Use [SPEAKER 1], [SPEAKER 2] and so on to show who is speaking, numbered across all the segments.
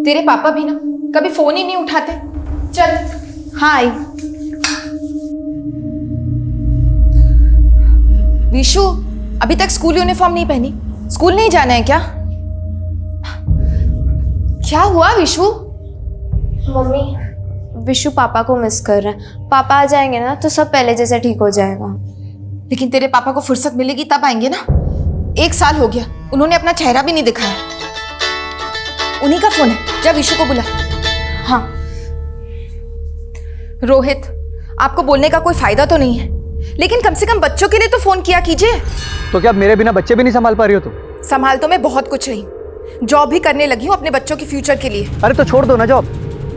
[SPEAKER 1] तेरे पापा भी ना कभी फोन ही नहीं उठाते। चल। हाँ आई। विशु, अभी तक स्कूल यूनिफॉर्म नहीं पहनी? स्कूल नहीं जाना है क्या? क्या हुआ विशु?
[SPEAKER 2] मम्मी, विशु पापा को मिस कर रहे हैं। पापा आ जाएंगे ना तो सब पहले जैसे ठीक हो जाएगा।
[SPEAKER 1] लेकिन तेरे पापा को फुर्सत मिलेगी तब आएंगे ना। 1 साल हो गया, उन्होंने अपना चेहरा भी नहीं दिखाया। उन्हीं का फोन है, जा विशु को बुला।
[SPEAKER 2] हाँ।
[SPEAKER 1] रोहित, आपको बोलने का कोई फायदा तो नहीं है, लेकिन कम से कम बच्चों के लिए तो फोन किया कीजिए।
[SPEAKER 3] तो क्या मेरे बिना बच्चे भी नहीं संभाल पा रही हो तुम?
[SPEAKER 1] संभाल तो मैं बहुत कुछ रही, जॉब भी करने लगी हूँ अपने बच्चों के फ्यूचर के लिए।
[SPEAKER 3] अरे तो छोड़ दो ना जॉब,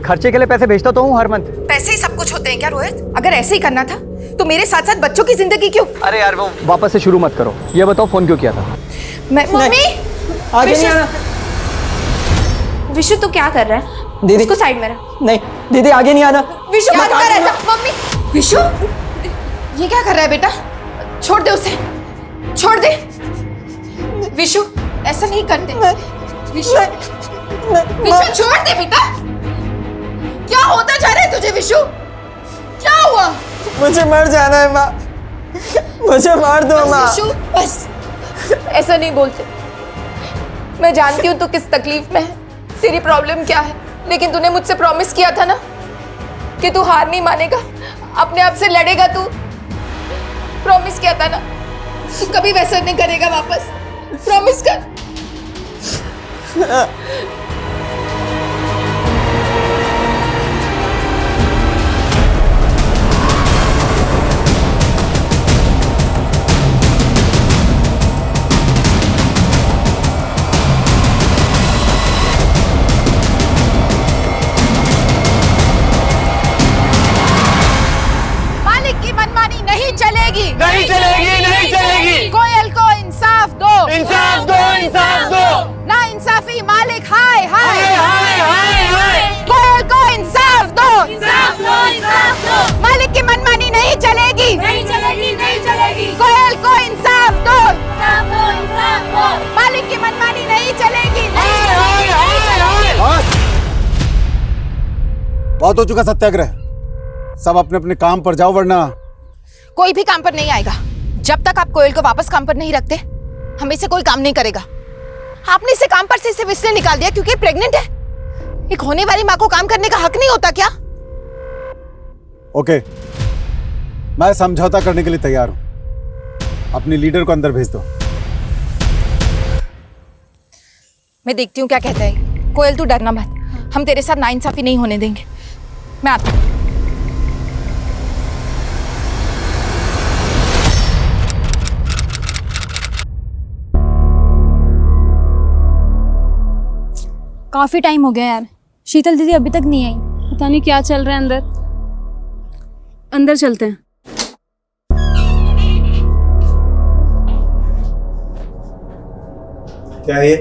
[SPEAKER 3] खर्चे के लिए पैसे भेजता तो हूँ हर मंथ।
[SPEAKER 1] पैसे ही सब कुछ होते हैं क्या रोहित? अगर ऐसे ही करना था तो मेरे साथ साथ बच्चों की जिंदगी क्यों?
[SPEAKER 3] अरे यार वो वापस से शुरू मत करो, ये बताओ फोन क्यों किया था?
[SPEAKER 1] मम्मी
[SPEAKER 4] आगे नहीं आना।
[SPEAKER 2] विशु तू क्या कर रहा है?
[SPEAKER 4] दीदी
[SPEAKER 2] उसको साइड में रख।
[SPEAKER 4] नहीं दीदी, आगे नहीं आना।
[SPEAKER 1] विशु मत कर ऐसा। मम्मी, विशु ये क्या कर रहा है बेटा? छोड़ दे उसे, छोड़ दे। विशु ऐसा नहीं करते। विशु, विशु छोड़ दे बेटा। क्या होता जा रहा है तुझे विशु? क्या हुआ?
[SPEAKER 4] मुझे मर जाना है माँ, मुझे मार दो माँ।
[SPEAKER 1] विशु बस ऐसा नहीं बोलते। मैं जानती हूँ तू किस तकलीफ में है, तेरी प्रॉब्लम क्या है, लेकिन तूने मुझसे प्रॉमिस किया था ना कि तू हार नहीं मानेगा, अपने आप से लड़ेगा। तू प्रॉमिस किया था ना, तू कभी वैसा नहीं करेगा वापस। प्रॉमिस कर।
[SPEAKER 5] नहीं चलेगी, नहीं चलेगी।
[SPEAKER 1] कोयल को इंसाफ दो,
[SPEAKER 5] इंसाफ दो, इंसाफ दो।
[SPEAKER 1] ना इंसाफी मालिक हाय हाय
[SPEAKER 5] हाय हाय हाय।
[SPEAKER 1] कोयल को इंसाफ दो,
[SPEAKER 5] इंसाफ दो, इंसाफ दो।
[SPEAKER 1] मालिक की मनमानी नहीं चलेगी,
[SPEAKER 5] नहीं चलेगी, नहीं चलेगी।
[SPEAKER 1] कोयल को इंसाफ दो,
[SPEAKER 5] इंसाफ दो, इंसाफ दो।
[SPEAKER 1] मालिक की मनमानी नहीं चलेगी।
[SPEAKER 5] हाय हाय हाय हाय।
[SPEAKER 6] बहुत हो चुका सत्याग्रह, सब अपने अपने काम पर जाओ वरना।
[SPEAKER 1] कोई भी काम पर नहीं आएगा जब तक आप कोयल को वापस काम पर नहीं रखते। हमें से कोई काम नहीं करेगा। आपने इसे काम पर से सिर्फ इसलिए निकाल दिया क्योंकि प्रेग्नेंट है। एक होने वाली माँ को काम करने का हक नहीं होता क्या?
[SPEAKER 6] ओके, मैं समझौता करने के लिए तैयार हूं। अपने लीडर को अंदर भेज दो।
[SPEAKER 1] मैं देखती हूँ क्या कहता है। कोयल तू डरना मत, हम तेरे साथ नाइंसाफी नहीं होने देंगे। मैं आता हूँ।
[SPEAKER 7] काफी टाइम हो गया यार, शीतल दीदी अभी तक नहीं आई। पता नहीं क्या चल रहा है अंदर। अंदर चलते हैं।
[SPEAKER 6] क्या है ये?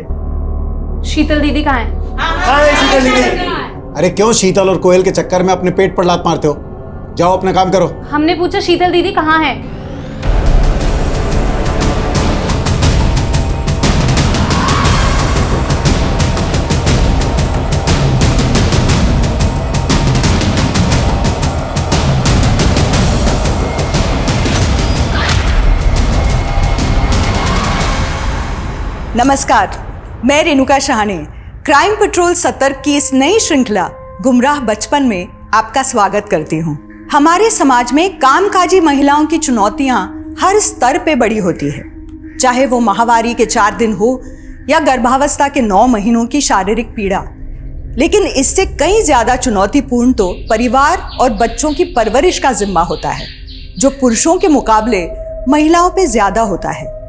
[SPEAKER 2] शीतल दीदी कहाँ है?
[SPEAKER 6] हाय शीतल दीदी। अरे क्यों शीतल और कोयल के चक्कर में अपने पेट पर लात मारते हो? जाओ अपना काम करो।
[SPEAKER 2] हमने पूछा शीतल दीदी कहाँ है।
[SPEAKER 8] नमस्कार, मैं रेणुका शाहने क्राइम पेट्रोल सतर्क की इस नई श्रृंखला गुमराह बचपन में आपका स्वागत करती हूँ। हमारे समाज में कामकाजी महिलाओं की चुनौतियां हर स्तर पे बड़ी होती है, चाहे वो माहवारी के 4 दिन हो या गर्भावस्था के 9 महीनों की शारीरिक पीड़ा। लेकिन इससे कई ज्यादा चुनौतीपूर्ण तो परिवार और बच्चों की परवरिश का जिम्मा होता है, जो पुरुषों के मुकाबले महिलाओं पे ज्यादा होता है।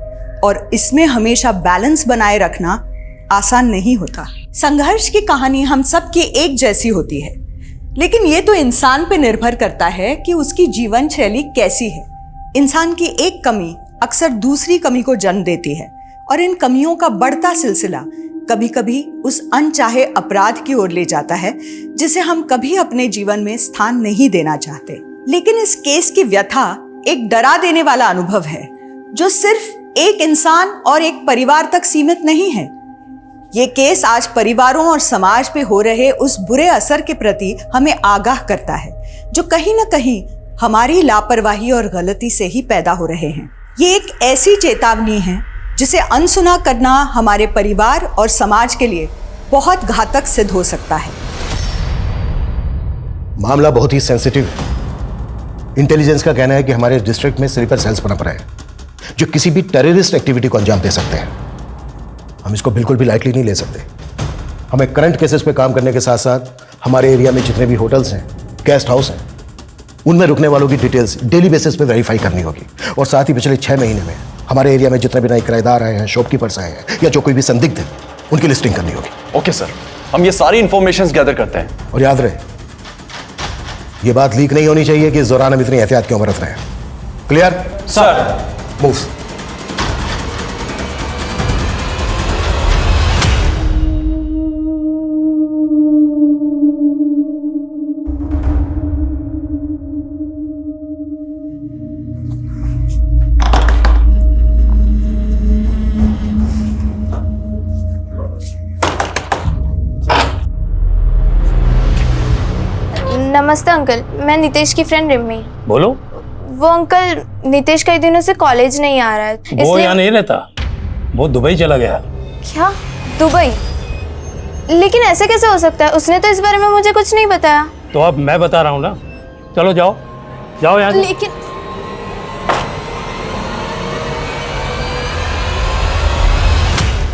[SPEAKER 8] और इसमें हमेशा बैलेंस बनाए रखना आसान नहीं होता। संघर्ष की कहानी हम सब की एक जैसी होती है, लेकिन ये तो इंसान पे निर्भर करता है कि उसकी जीवन शैली कैसी है। इंसान की एक कमी अक्सर दूसरी कमी को जन्म देती है, और इन कमियों का बढ़ता सिलसिला कभी कभी उस अनचाहे अपराध की ओर ले जाता है जिसे हम कभी अपने जीवन में स्थान नहीं देना चाहते। लेकिन इस केस की व्यथा एक डरा देने वाला अनुभव है, जो सिर्फ एक इंसान और एक परिवार तक सीमित नहीं है। ये केस आज परिवारों और समाज पे हो रहे उस बुरे असर के प्रति हमें आगाह करता है, जो कहीं ना कहीं हमारी लापरवाही और गलती से ही पैदा हो रहे हैं। ये एक ऐसी चेतावनी है जिसे अनसुना करना हमारे परिवार और समाज के लिए बहुत घातक सिद्ध हो सकता है।
[SPEAKER 9] मामला बहुत ही सेंसिटिव है। इंटेलिजेंस का कहना है कि हमारे डिस्ट्रिक्ट में स्लीपर सेल्स बना पड़ा है जो किसी भी टेररिस्ट एक्टिविटी को अंजाम दे सकते हैं। हम इसको बिल्कुल भी लाइटली नहीं ले सकते। हमें करंट केसेस पे काम करने के साथ साथ हमारे एरिया में जितने भी होटल्स हैं, गेस्ट हाउस हैं, उनमें रुकने वालों की डिटेल्स डेली बेसिस पे वेरीफाई करनी होगी। और साथ ही पिछले 6 महीने में हमारे एरिया में जितने भी नए किराएदार आए हैं, शॉपकीपर्स आए हैं या जो कोई भी संदिग्ध है, उनकी लिस्टिंग करनी होगी।
[SPEAKER 10] ओके सर, हम ये सारी इंफॉर्मेशन गैदर करते हैं।
[SPEAKER 9] और याद रहे, ये बात लीक नहीं होनी चाहिए कि इस दौरान हम इतनी एहतियात क्यों बरत रहे हैं। Clear
[SPEAKER 10] sir?
[SPEAKER 9] मूव।
[SPEAKER 2] नमस्ते अंकल, मैं नितेश की फ्रेंड रिम्मी।
[SPEAKER 11] बोलो।
[SPEAKER 2] वो अंकल, नितेश कई दिनों से कॉलेज नहीं आ रहा है,
[SPEAKER 11] वो यहाँ नहीं रहता, वो दुबई चला गया।
[SPEAKER 2] क्या? दुबई? लेकिन ऐसे कैसे हो सकता है? उसने तो इस बारे में मुझे कुछ नहीं बताया।
[SPEAKER 11] तो अब मैं बता रहा हूँ ना। चलो जाओ जाओ यहाँ से।
[SPEAKER 2] लेकिन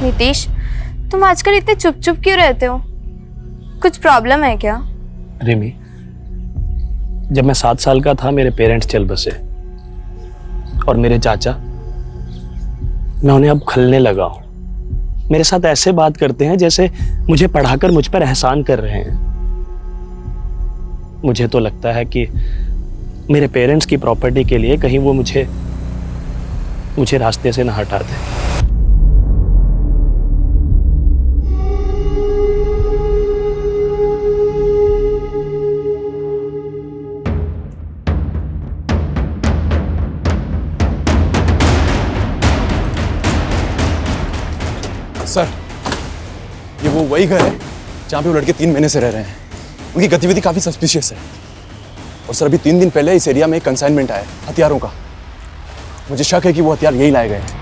[SPEAKER 2] नितेश, तुम आजकल इतने चुप चुप क्यों रहते हो? कुछ प्रॉब्लम है क्या?
[SPEAKER 11] रिमी, जब मैं 7 साल का था मेरे पेरेंट्स चल बसे और मेरे चाचा, मैं उन्हें अब खलने लगा हूं। मेरे साथ ऐसे बात करते हैं जैसे मुझे पढ़ाकर मुझ पर एहसान कर रहे हैं। मुझे तो लगता है कि मेरे पेरेंट्स की प्रॉपर्टी के लिए कहीं वो मुझे रास्ते से ना हटा दे।
[SPEAKER 10] सर, ये वो वही घर है जहाँ पे वो लड़के 3 महीने से रह रहे हैं। उनकी गतिविधि काफी सस्पिशियस है। और सर, अभी 3 दिन पहले इस एरिया में एक कंसाइनमेंट आया हथियारों का। मुझे शक है कि वो हथियार यही लाए गए हैं।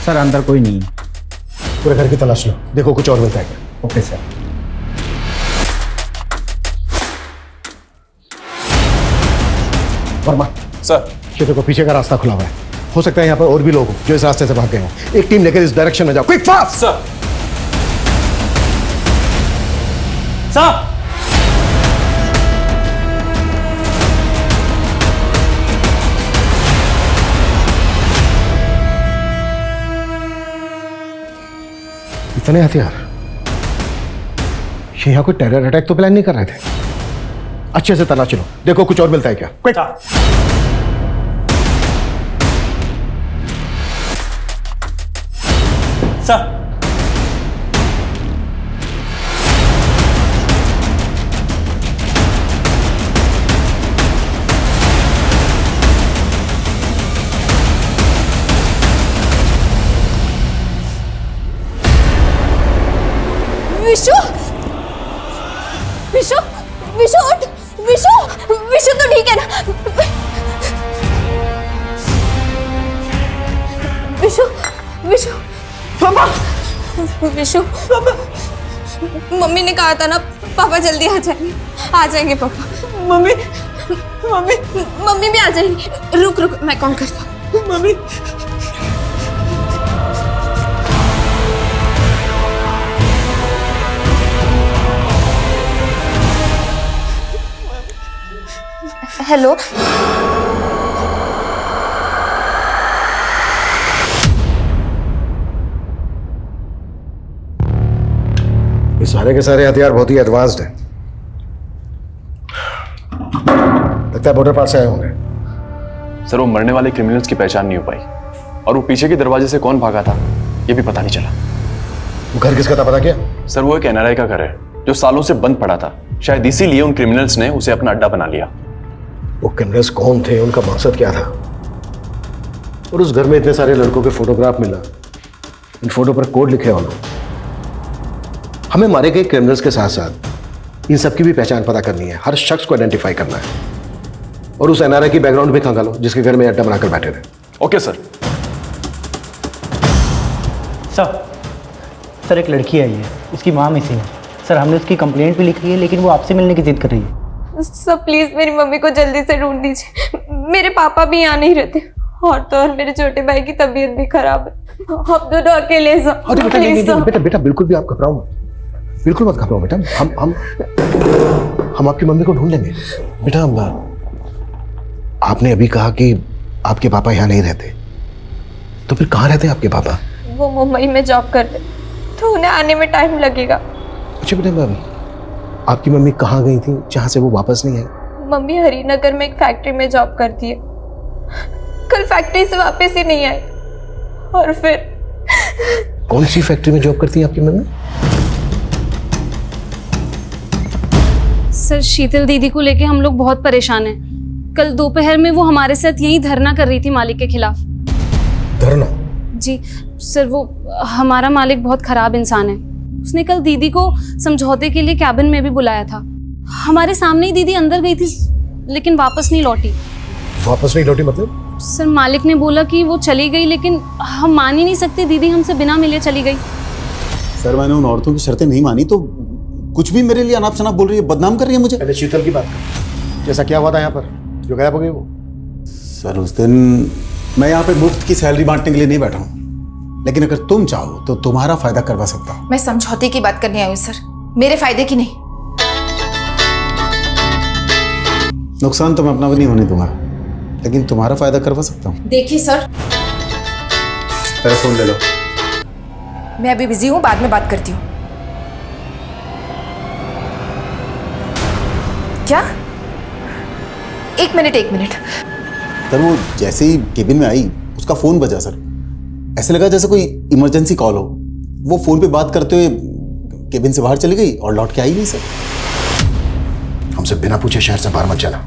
[SPEAKER 3] सर, अंदर कोई नहीं है।
[SPEAKER 9] पूरे घर की तलाश लो, देखो कुछ और मिलता है क्या।
[SPEAKER 3] Okay sir.
[SPEAKER 9] वर्मा
[SPEAKER 10] सर,
[SPEAKER 9] ये देखो पीछे का रास्ता खुला हुआ है। हो सकता है यहाँ पर और भी लोग हो जो इस रास्ते से भाग गए हों। एक टीम लेकर इस डायरेक्शन में जाओ, क्विक फास्ट।
[SPEAKER 10] सर।
[SPEAKER 11] सर,
[SPEAKER 9] इतने हथियार, ये यहाँ कोई टेरर अटैक तो प्लान नहीं कर रहे थे। अच्छे से तलाश लो, देखो कुछ और मिलता है क्या। क्विक।
[SPEAKER 11] सर
[SPEAKER 1] विशु विशु विशु उठ विशु विशु तो ठीक है ना विशु विशु पापा विशु पापा मम्मी ने कहा था ना पापा जल्दी आ जाएंगे पापा मम्मी मम्मी मम्मी भी आ जाएंगी रुक रुक मैं कॉल करता हूँ मम्मी
[SPEAKER 2] हेलो
[SPEAKER 9] ये सारे के सारे हथियार बहुत ही एडवांस्ड हैं। लगता है बॉर्डर पार से आए होंगे।
[SPEAKER 10] सर वो मरने वाले क्रिमिनल्स की पहचान नहीं हो पाई और वो पीछे के दरवाजे से कौन भागा था ये भी पता नहीं चला।
[SPEAKER 9] वो घर किसका था पता क्या?
[SPEAKER 10] सर वो एक एनआरआई का घर है जो सालों से बंद पड़ा था। शायद इसीलिए उन क्रिमिनल्स ने उसे अपना अड्डा बना लिया।
[SPEAKER 9] वो क्रिमिनल्स कौन थे, उनका मकसद क्या था? और उस घर में इतने सारे लड़कों के फोटोग्राफ मिला, इन फोटो पर कोड लिखे होना। हमें मारे गए क्रिमिनल्स के साथ साथ इन सबकी भी पहचान पता करनी है, हर शख्स को आइडेंटिफाई करना है और उस एनआरआई की बैकग्राउंड भी खंगालो जिसके घर में अड्डा बनाकर बैठे थे।
[SPEAKER 10] Okay sir.
[SPEAKER 3] सर एक लड़की आई है, उसकी माँ मिसिंग है। सर हमने उसकी कंप्लेंट भी लिखी है लेकिन वो आपसे मिलने की जिद कर रही है।
[SPEAKER 2] सब प्लीज मेरी मम्मी को जल्दी से ढूंढ दीजिए। मेरे पापा भी यहाँ नहीं रहते और तो और मेरे छोटे भाई की तबीयत भी खराब है। आप दोनों अकेले
[SPEAKER 9] अरे बेटा नहीं, बेटा बेटा बिल्कुल भी आप घबराओ मत, बिल्कुल मत घबराओ बेटा। हम आपकी मम्मी को ढूंढ लेंगे। बेटा आपने अभी कहा कि आपके पापा यहाँ नहीं रहते, तो फिर कहाँ रहते हैं आपके पापा?
[SPEAKER 2] वो मुंबई में जॉब करते तो उन्हें आने में टाइम लगेगा।
[SPEAKER 9] अच्छा बेटा आपकी मम्मी कहाँ गई थी जहाँ से वो वापस नहीं आई?
[SPEAKER 2] मम्मी हरिनगर में एक फैक्ट्री में जॉब करती है। कल फैक्ट्री से वापस ही नहीं आई और फिर
[SPEAKER 9] कौन सी फैक्ट्री में जॉब करती है आपकी मम्मी?
[SPEAKER 7] सर शीतल दीदी को लेके हम लोग बहुत परेशान हैं। कल दोपहर में वो हमारे साथ यही धरना कर रही थी मालिक के खिलाफ।
[SPEAKER 9] धरना?
[SPEAKER 7] जी सर, वो हमारा मालिक बहुत खराब इंसान है। उसने कल दीदी को समझौते के लिए कैबिन में भी बुलाया था। हमारे सामने ही दीदी अंदर गई थी लेकिन वापस नहीं लौटी।
[SPEAKER 9] वापस नहीं लौटी मतलब?
[SPEAKER 7] सर मालिक ने बोला कि वो चली गई लेकिन हम मान ही नहीं सकते, दीदी हमसे बिना मिले चली गई।
[SPEAKER 6] सर मैंने उन औरतों की शर्तें नहीं मानी तो कुछ भी मेरे लिए अनाप शनाप बोल रही है, बदनाम कर रही है मुझे।
[SPEAKER 9] पहले शीतल की बात कर, जैसा क्या हुआ था यहाँ पर जो गायब हो गई वो?
[SPEAKER 6] सर उस दिन मैं यहाँ पे मुफ्त की सैलरी बांटने के लिए नहीं बैठा हूँ, लेकिन अगर तुम चाहो तो तुम्हारा फायदा करवा सकता हूँ।
[SPEAKER 1] मैं समझौते की बात करने आई हूँ सर, मेरे फायदे की नहीं।
[SPEAKER 6] नुकसान तो मैं अपना भी नहीं होने दूंगा, लेकिन तुम्हारा फायदा करवा सकता हूँ।
[SPEAKER 1] देखिए सर,
[SPEAKER 6] मेरा फोन ले लो।
[SPEAKER 1] मैं अभी बिजी हूँ, बाद में बात करती हूँ। क्या? एक मिनट।
[SPEAKER 6] सर वो जैसे ही केबिन में आई उसका फोन बजा सर, ऐसे लगा जैसे कोई इमरजेंसी कॉल हो। वो फोन पे बात करते हुए केबिन से बाहर चली गई और लौट के आई नहीं सर।
[SPEAKER 9] हमसे बिना पूछे शहर से बाहर मत जाना।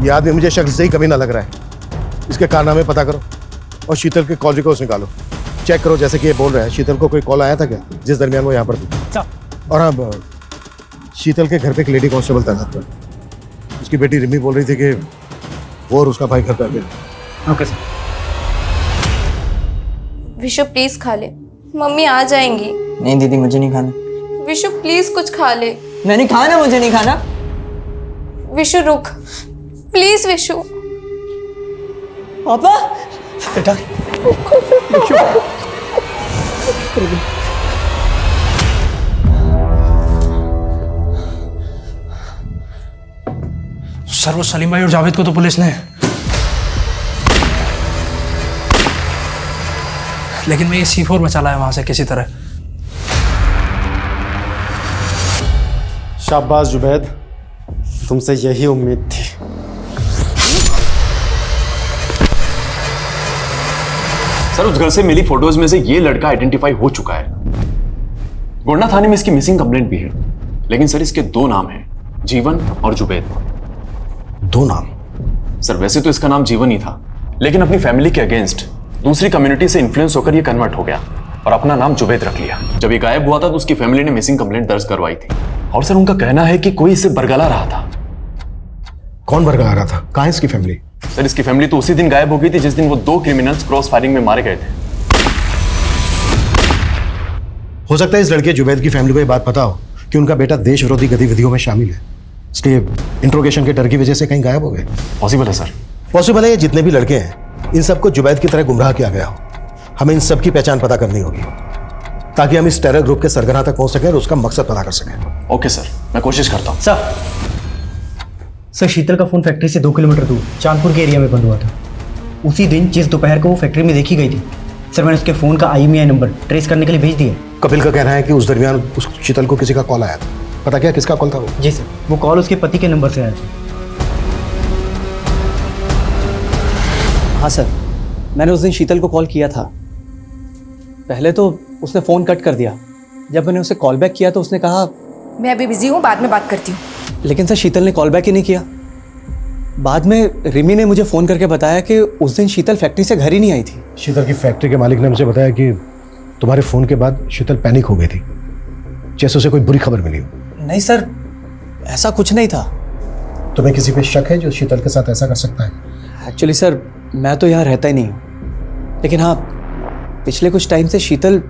[SPEAKER 9] ये आदमी मुझे शक्ल से ही कमी ना लग रहा है। इसके कारनामे पता करो और शीतल के कॉल रिकॉर्ड्स निकालो, चेक करो जैसे कि ये बोल रहा है। शीतल को कोई कॉल आया था क्या जिस दरमियान वो यहाँ पर थी? और हाँ, शीतल के घर पे एक लेडी कांस्टेबल तैनात कर। उसकी बेटी रिमी बोल रही थी कि वो और उसका भाई घर पे अकेले।
[SPEAKER 3] Okay sir.
[SPEAKER 2] विशु प्लीज खा ले, मम्मी आ जाएंगी।
[SPEAKER 4] नहीं दीदी मुझे नहीं खाना।
[SPEAKER 2] विशु प्लीज कुछ खा ले।
[SPEAKER 4] मैंने खाना, मुझे नहीं खाना।
[SPEAKER 2] विशु रुक प्लीज। विशु
[SPEAKER 4] पापा
[SPEAKER 3] बेटा
[SPEAKER 11] सर वो सलीम भाई और जावेद को तो पुलिस ने, लेकिन मैं ये C4 बचा लाया वहां से किसी तरह।
[SPEAKER 12] शाबाश जुबैद, तुमसे यही उम्मीद थी।
[SPEAKER 10] सर उस घर से मिली फोटोज में से ये लड़का आइडेंटिफाई हो चुका है। गोंडा थाने में इसकी मिसिंग कंप्लेंट भी है, लेकिन सर इसके दो नाम हैं, जीवन और जुबैद।
[SPEAKER 9] दो नाम?
[SPEAKER 10] सर वैसे तो इसका नाम जीवन ही था, लेकिन अपनी फैमिली के अगेंस्ट दूसरी कम्युनिटी से इन्फ्लुएंस होकर ये कन्वर्ट हो गया और अपना नाम जुबैद रख लिया। जब ये गायब हुआ था तो उसकी फैमिली ने मिसिंग कंप्लेंट दर्ज करवाई थी और सर उनका कहना है कि कोई इसे बरगला रहा था।
[SPEAKER 9] कौन बरगला रहा था? कहाँ है इसकी फैमिली?
[SPEAKER 10] सर इसकी फैमिली तो उसी दिन गायब हो गई थी जिस दिन वो दो क्रिमिनल्स क्रॉस फायरिंग में मारे गए थे।
[SPEAKER 9] हो सकता है इस लड़के जुबैद की फैमिली को ये बात पता हो कि उनका बेटा देश विरोधी गतिविधियों में शामिल है, इसलिए इंट्रोगेशन के डर की वजह से कहीं गायब हो गए।
[SPEAKER 10] पॉसिबल है सर।
[SPEAKER 9] पॉसिबल है ये जितने भी लड़के हैं इन सबको जुबैद की तरह गुमराह किया गया हो। हमें इन सब की पहचान पता करनी होगी ताकि हम इस टेरर ग्रुप के सरगना तक पहुंच सकें और उसका मकसद पता कर सकें।
[SPEAKER 10] ओके सर, मैं कोशिश करता हूँ।
[SPEAKER 3] सर शीतल का फ़ोन फैक्ट्री से 2 किलोमीटर दूर चांदपुर के एरिया में बंद हुआ था। उसी दिन जिस दोपहर को वो फैक्ट्री में देखी गई थी, सर मैंने उसके फ़ोन का IMEI नंबर ट्रेस करने के लिए भेज दिया।
[SPEAKER 9] कपिल का कहना है कि उस दरमियान उस शीतल को किसी का कॉल आया था। पता क्या किसका कॉल था वो?
[SPEAKER 3] जी सर, वो कॉल उसके पति के नंबर से आया था।
[SPEAKER 12] हाँ सर, मैंने उस दिन शीतल को कॉल किया था। पहले तो उसने फ़ोन कट कर दिया। जब मैंने उसे कॉल बैक किया तो उसने कहा
[SPEAKER 1] मैं अभी बिजी हूँ, बाद में बात करती हूँ।
[SPEAKER 12] लेकिन सर शीतल ने कॉल बैक ही नहीं किया। बाद में रिमी ने मुझे फ़ोन करके बताया कि उस दिन शीतल फैक्ट्री से घर ही नहीं आई थी।
[SPEAKER 9] शीतल की फैक्ट्री के मालिक ने मुझे बताया कि तुम्हारे फ़ोन के बाद शीतल पैनिक हो गई थी, जैसे उसे कोई बुरी खबर मिली हो।
[SPEAKER 12] नहीं सर, ऐसा कुछ नहीं था।
[SPEAKER 9] तुम्हें किसी पे शक है जो शीतल के साथ ऐसा कर सकता है?
[SPEAKER 12] एक्चुअली सर मैं तो यहाँ रहता ही नहीं हूँ, लेकिन हाँ पिछले कुछ टाइम से शीतल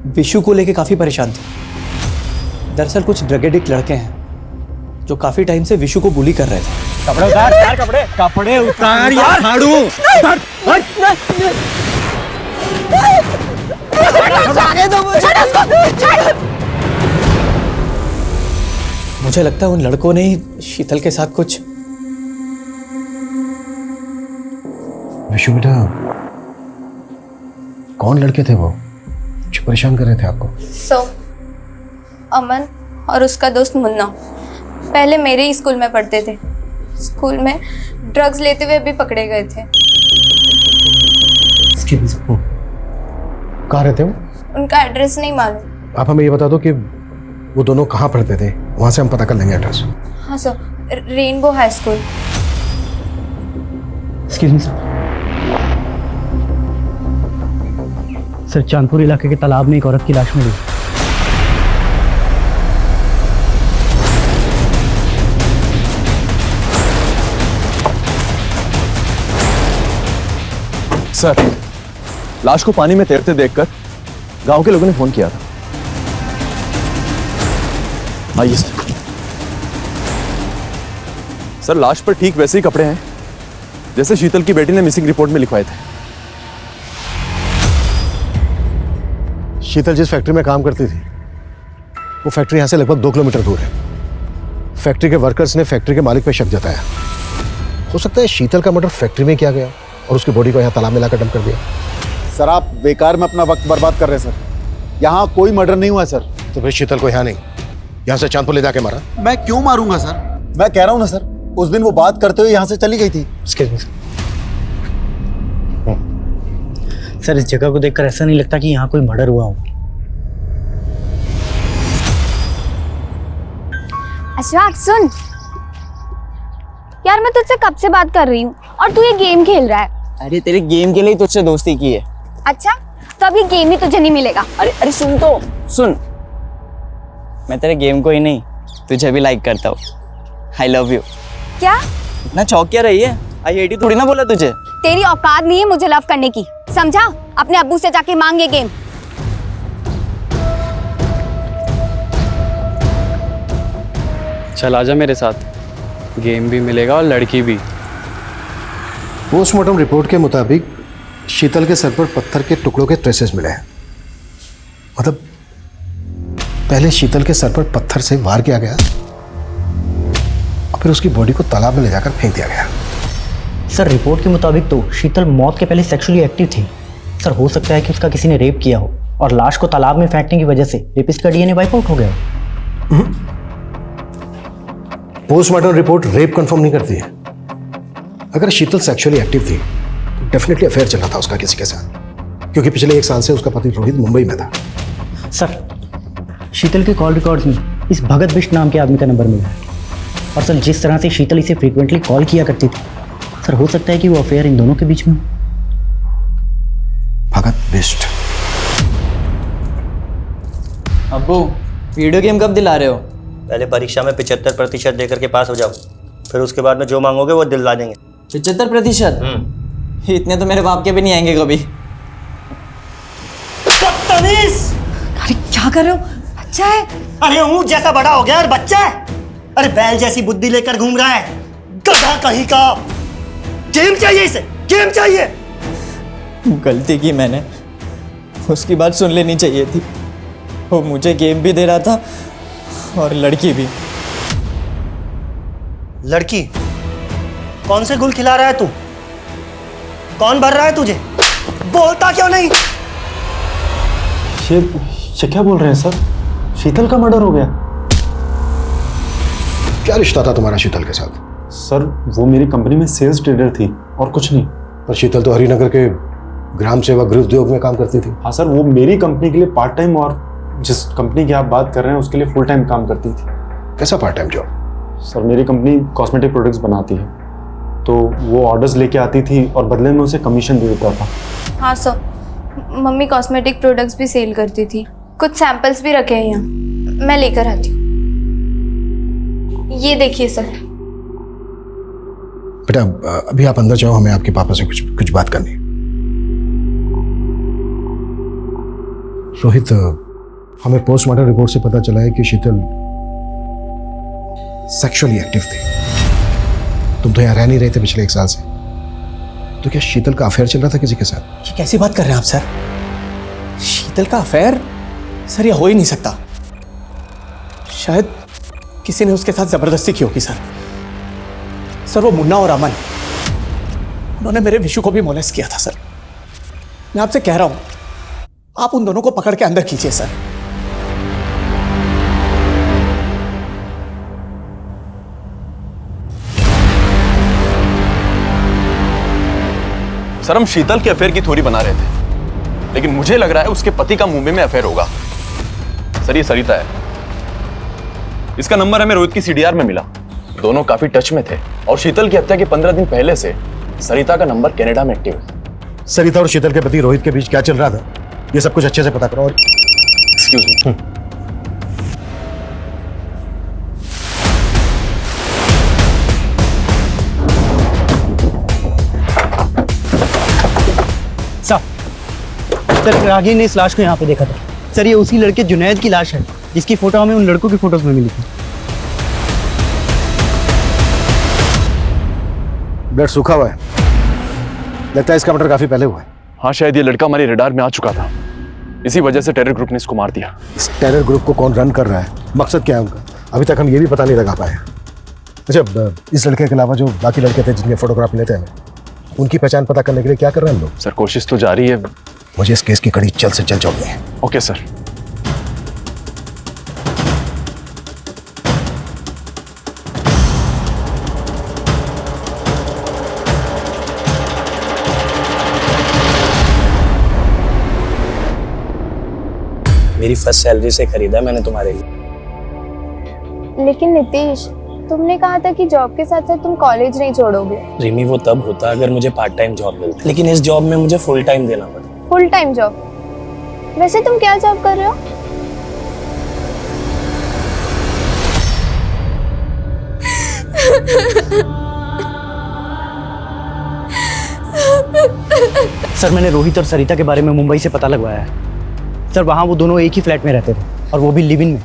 [SPEAKER 12] विशु को लेके काफ़ी परेशान थी। दरअसल कुछ ड्रग एडिक्ट लड़के हैं जो काफ़ी टाइम से विशु को बुली कर रहे थे।
[SPEAKER 4] कपड़े उतार यार, कपड़े उतार यार, फाड़ू।
[SPEAKER 12] मुझे लगता है उन लड़कों ने ही शीतल के साथ कुछ।
[SPEAKER 9] विशु बेटा, कौन लड़के थे वो जो परेशान कर रहे थे आपको?
[SPEAKER 2] अमन और उसका दोस्त मुन्ना पहले मेरे ही स्कूल में पढ़ते थे। स्कूल में ड्रग्स लेते हुए भी पकड़े गए थे।
[SPEAKER 9] कहाँ रहते हो?
[SPEAKER 2] उनका एड्रेस नहीं मालूम।
[SPEAKER 9] आप हमें ये बता दो कि वो दोनों कहाँ पढ़ते थे, वहाँ से हम पता कर लेंगे एड्रेस।
[SPEAKER 2] हाँ sir, rainbow high school.
[SPEAKER 3] Excuse me sir, Chandpur इलाके के तालाब में एक औरत की लाश मिली।
[SPEAKER 10] सर लाश को पानी में तैरते देखकर गांव के लोगों ने फोन किया था। आइए सर, लाश पर ठीक वैसे ही कपड़े हैं जैसे शीतल की बेटी ने मिसिंग रिपोर्ट में लिखवाए थे।
[SPEAKER 9] शीतल जिस फैक्ट्री में काम करती थी वो फैक्ट्री यहाँ से लगभग 2 किलोमीटर दूर है। फैक्ट्री के वर्कर्स ने फैक्ट्री के मालिक पे शक जताया। हो सकता है शीतल का मर्डर फैक्ट्री में किया गया और उसकी बॉडी को यहाँ तालाब में लाकर डंप कर दिया।
[SPEAKER 6] सर आप बेकार में अपना वक्त बर्बाद कर रहे हैं सर, यहाँ कोई मर्डर नहीं हुआ सर।
[SPEAKER 9] तो फिर शीतल को यहाँ नहीं, यहाँ से चांदपुर ले जाके मारा?
[SPEAKER 6] मैं क्यों मारूंगा सर, मैं कह रहा हूँ ना सर, उस दिन वो बात करते हुए यहाँ से चली गई थी।
[SPEAKER 3] सर इस जगह को देखकर ऐसा नहीं लगता कि यहाँ कोई मर्डर हुआ हो।
[SPEAKER 2] अशफाक सुन यार, मैं तुझसे कब से बात कर रही हूँ और तू ये गेम खेल रहा है।
[SPEAKER 4] अरे तेरे गेम के लिए तुझसे दोस्ती की है।
[SPEAKER 2] अच्छा तो अभी गेम ही तुझे नहीं मिलेगा।
[SPEAKER 4] अरे सुन तो सुन, मैं तेरे गेम को ही नहीं तुझे भी लाइक करता हूँ। I love you.
[SPEAKER 2] क्या
[SPEAKER 4] इतना चौक क्या रही है? आई हेट यू थोड़ी ना बोला तुझे।
[SPEAKER 2] तेरी औकात नहीं है मुझे लव करने की, समझा? अपने अब्बू से जाके मांग ये गेम।
[SPEAKER 11] चल आजा मेरे साथ, गेम भी मिलेगा और लड़की भी।
[SPEAKER 9] पोस्टमार्टम रिपोर्ट के मुताबिक शीतल के सर पर पत्थर के टुकड़ों के ट्रेसेस मिले हैं। मतलब पहले शीतल के सर पर पत्थर से वार किया गया और फिर उसकी बॉडी को तालाब में ले जाकर फेंक दिया गया।
[SPEAKER 3] सर रिपोर्ट के मुताबिक तो शीतल मौत के पहले सेक्सुअली एक्टिव थी। सर हो सकता है कि उसका किसी ने रेप किया हो और लाश को तालाब में फेंकने की वजह से रेपिस्ट का DNA वाइप आउट हो गया।
[SPEAKER 9] पोस्टमार्टम रिपोर्ट रेप कंफर्म नहीं करती है। अगर शीतल सेक्सुअली एक्टिव थी तो डेफिनेटली अफेयर चल रहा था उसका किसी के साथ। क्योंकि पिछले 1 साल से उसका पति रोहित मुंबई में था।
[SPEAKER 3] सर, शीतल के कॉल रिकॉर्ड्स में इस भगत बिष्ट नाम के आदमी का नंबर मिला है। और सर, जिस तरह से शीतल इसे फ्रीक्वेंटली कॉल किया करती थी, सर हो सकता है कि वो अफेयर इन दोनों के बीच में हो।
[SPEAKER 9] भगत बिष्ट।
[SPEAKER 12] अब्बू, वीडियो गेम कब दिला रहे हो?
[SPEAKER 3] पहले परीक्षा में 75% देकर के पास हो जाओ, फिर उसके बाद में जो मांगोगे वो दिलवा देंगे।
[SPEAKER 12] 75%? इतने तो मेरे बाप के भी नहीं आएंगे कभी।
[SPEAKER 13] अरे क्या कर रहे हो? बच्चा है।
[SPEAKER 3] अरे ऊंट जैसा बड़ा हो गया और बच्चा है। अरे बैल जैसी बुद्धि लेकर घूम रहा है, गधा कहीं का। गेम चाहिए इसे, गेम चाहिए।
[SPEAKER 12] गलती की मैंने, उसकी बात सुन लेनी चाहिए थी। वो मुझे गेम भी दे रहा था और लड़की भी।
[SPEAKER 3] लड़की? कौन से गुल खिला रहा है तू? कौन भर रहा है तुझे? बोलता क्यों नहीं?
[SPEAKER 10] ये क्या बोल रहे हैं सर? शीतल का मर्डर हो गया?
[SPEAKER 9] क्या रिश्ता था तुम्हारा शीतल के साथ?
[SPEAKER 10] सर, वो मेरी कंपनी में सेल्स ट्रेडर थी और कुछ नहीं।
[SPEAKER 9] पर शीतल तो हरिनगर के ग्राम सेवा गृह उद्योग में काम करती थी।
[SPEAKER 10] हाँ सर, वो मेरी कंपनी के लिए पार्ट टाइम और जिस कंपनी की आप बात कर रहे हैं उसके लिए फुल टाइम काम करती थी।
[SPEAKER 9] कैसा पार्ट टाइम जॉब?
[SPEAKER 10] सर, मेरी कंपनी कॉस्मेटिक प्रोडक्ट्स बनाती है, तो वो ऑर्डर्स लेके आती थी और बदले में उसे कमीशन दे देता था।
[SPEAKER 2] हाँ सर, मम्मी कॉस्मेटिक प्रोडक्ट्स भी सेल करती थी। कुछ सैंपल्स भी रखे हैं यहाँ, मैं लेकर आती हूँ। ये देखिए सर।
[SPEAKER 9] बेटा, अभी आप अंदर जाओ, हमें आपके पापा से कुछ बात करनी है। रोहित, हमें पोस्टमार्टम रिपोर्ट से पता चला है कि शीतल सेक्सुअली एक्टिव थी। तुम तो यहाँ रह नहीं रहे थे पिछले 1 साल से, तो क्या शीतल का अफेयर चल रहा था किसी के साथ?
[SPEAKER 12] ये कैसी बात कर रहे हैं आप सर? शीतल का अफेयर? सर, ये हो ही नहीं सकता। शायद किसी ने उसके साथ जबरदस्ती की होगी सर। सर, वो मुन्ना और अमन, उन्होंने मेरे विशु को भी मोलेस्ट किया था सर। मैं आपसे कह रहा हूं, आप उन दोनों को पकड़ के अंदर कीजिए सर।
[SPEAKER 10] सर, हम शीतल के अफेयर की थ्योरी बना रहे थे, लेकिन मुझे लग रहा है उसके पति का मुंबई में अफेयर होगा। सर, ये सरिता है। इसका नंबर हमें रोहित की सीडीआर में मिला। दोनों काफी टच में थे और शीतल की हत्या के 15 दिन पहले से सरिता का नंबर कनाडा में एक्टिव है।
[SPEAKER 9] सरिता और शीतल के पति रोहित के बीच क्या चल रहा था, ये सब कुछ अच्छे से पता करो। और
[SPEAKER 10] एक्सक्यूज मी।
[SPEAKER 3] सर, रागी ने इस लाश को यहाँ पे देखा था। सर, ये उसी लड़के जुनैद की लाश है जिसकी फोटो हमें उन लड़कों की फोटोज में मिली थी।
[SPEAKER 9] ब्लड सूखा हुआ है, लगता है इसका मर्डर काफी पहले हुआ है।
[SPEAKER 10] हाँ, शायद ये लड़का हमारे रडार में आ चुका था, इसी वजह से टेरर ग्रुप ने इसको मार दिया।
[SPEAKER 9] इस टेरर ग्रुप को कौन रन कर रहा है, मकसद क्या है उनका, अभी तक हम ये भी पता नहीं लगा पाए। अच्छा, इस लड़के के अलावा जो बाकी लड़के थे जिनके फोटोग्राफ लेते हैं, उनकी पहचान पता करने के लिए क्या कर रहे हैं हम लोग?
[SPEAKER 10] सर, कोशिश तो जारी है।
[SPEAKER 9] मुझे इस केस की कड़ी जल्द से जल्द चाहिए है।
[SPEAKER 10] Okay sir.
[SPEAKER 11] मेरी फर्स्ट सैलरी से खरीदा मैंने तुम्हारे लिए।
[SPEAKER 2] लेकिन नितीश, तुमने कहा था कि जॉब के साथ साथ तुम कॉलेज नहीं छोड़ोगे।
[SPEAKER 11] रिमी, वो तब होता अगर मुझे पार्ट टाइम जॉब मिलती, लेकिन इस जॉब में मुझे फुल टाइम देना पड़ता।
[SPEAKER 2] Full time job? वैसे तुम क्या जॉब कर रहे हो?
[SPEAKER 3] सर, मैंने रोहित और सरिता के बारे में मुंबई से पता लगवाया है। सर, वहाँ वो दोनों एक ही फ्लैट में रहते थे और वो भी लिव इन में।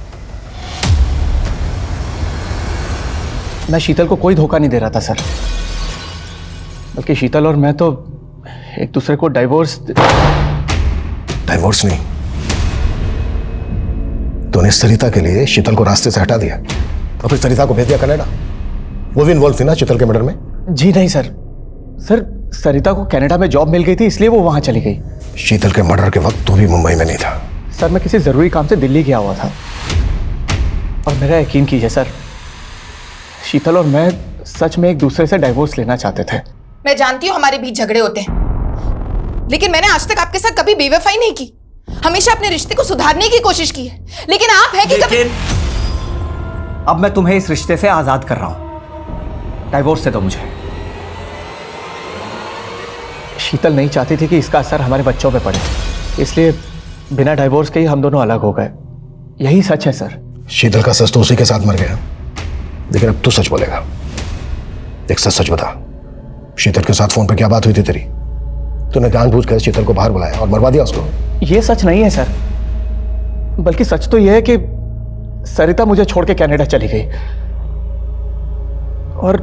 [SPEAKER 12] मैं शीतल को कोई धोखा नहीं दे रहा था सर, बल्कि शीतल और मैं तो एक दूसरे को डाइवोर्स
[SPEAKER 9] नहीं, तूने सरिता के लिए शीतल को रास्ते से हटा दिया और फिर सरिता को भेज दिया कनाडा। वो भी इन्वॉल्व थी ना शीतल के मर्डर में?
[SPEAKER 12] जी नहीं सर। सर, सरिता को कनाडा में जॉब मिल गई थी, इसलिए वो वहां चली गई।
[SPEAKER 9] शीतल के मर्डर के वक्त तू भी मुंबई में नहीं था।
[SPEAKER 12] सर, मैं किसी जरूरी काम से दिल्ली गया हुआ था और मेरा यकीन कीजिए सर, शीतल और मैं सच में एक दूसरे से डाइवोर्स लेना चाहते थे।
[SPEAKER 1] मैं जानती हूँ हमारे बीच झगड़े होते हैं, लेकिन मैंने आज तक आपके साथ कभी बेवफाई नहीं की। हमेशा अपने रिश्ते को सुधारने की कोशिश की है, लेकिन आप है कि कभी...
[SPEAKER 12] अब मैं तुम्हें इस रिश्ते से आजाद कर रहा हूं। डाइवोर्स दे दो मुझे। शीतल नहीं चाहती थी कि इसका असर हमारे बच्चों पे पड़े, इसलिए बिना डाइवोर्स के ही हम दोनों अलग हो गए। यही सच है सर।
[SPEAKER 9] शीतल का सच तो उसी के साथ मर गया, लेकिन अब तू सच बोलेगा। एक सच बता, शीतल के साथ फोन पे क्या बात हुई थी तेरी? तूने जानबूझकर शीतल को बाहर बुलाया और मरवा दिया उसको।
[SPEAKER 12] ये सच नहीं है सर, बल्कि सच तो यह है कि सरिता मुझे छोड़ के कनाडा चली गई और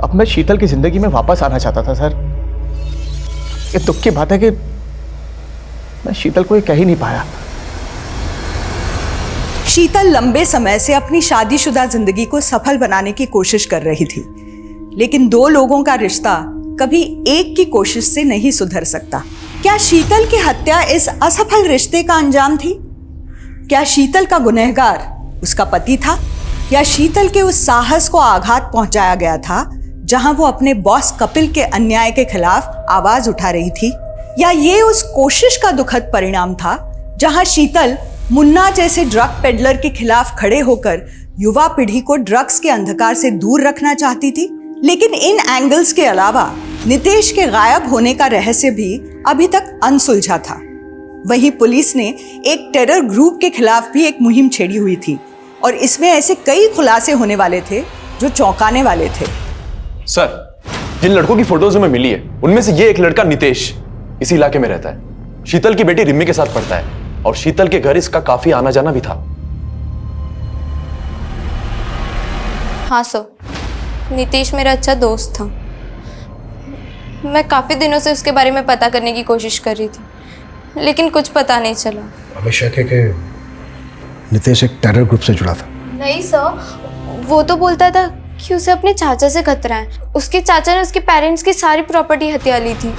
[SPEAKER 12] अब मैं शीतल की जिंदगी में वापस आना चाहता था सर। ये दुख की बात है कि मैं शीतल को ये कह ही नहीं पाया।
[SPEAKER 8] शीतल लंबे समय से अपनी शादीशुदा जिंदगी को सफल बनाने की कोशिश कर रही थी, लेकिन दो लोगों का रिश्ता कभी एक की कोशिश से नहीं सुधर सकता। क्या शीतल की हत्या इस असफल रिश्ते का अंजाम थी? क्या शीतल का गुनहगार उसका पति था, या शीतल के उस साहस को आघात पहुंचाया गया था जहां वो अपने बॉस कपिल के अन्याय के खिलाफ आवाज उठा रही थी, या ये उस कोशिश का दुखद परिणाम था जहां शीतल मुन्ना जैसे ड्रग पेडलर के खिलाफ खड़े होकर युवा पीढ़ी को ड्रग्स के अंधकार से दूर रखना चाहती थी। लेकिन इन एंगल्स के अलावा नितेश के गायब होने का रहस्य भी अभी तक अनसुलझा था। वहीं पुलिस ने एक टेरर ग्रुप के खिलाफ भी एक मुहिम छेड़ी हुई थी और इसमें ऐसे कई खुलासे होने वाले थे जो चौंकाने वाले थे।
[SPEAKER 10] सर, जिन लड़कों की फोटोज में मिली है उनमें से ये एक लड़का नितेश इसी इलाके में रहता है। शीतल की बेटी रिम्मी के साथ पढ़ता है और शीतल के घर इसका काफी आना जाना भी था।
[SPEAKER 2] हाँ सर, नितेश मेरा अच्छा दोस्त था। मैं काफ़ी दिनों से उसके बारे में पता करने की कोशिश कर रही थी, लेकिन कुछ पता नहीं चला।
[SPEAKER 9] हमें शक है कि नितेश एक टेरर ग्रुप से जुड़ा था।
[SPEAKER 2] नहीं सर, वो तो बोलता था कि उसे अपने चाचा से खतरा है। उसके चाचा ने उसके पेरेंट्स की सारी प्रॉपर्टी हथिया ली थी।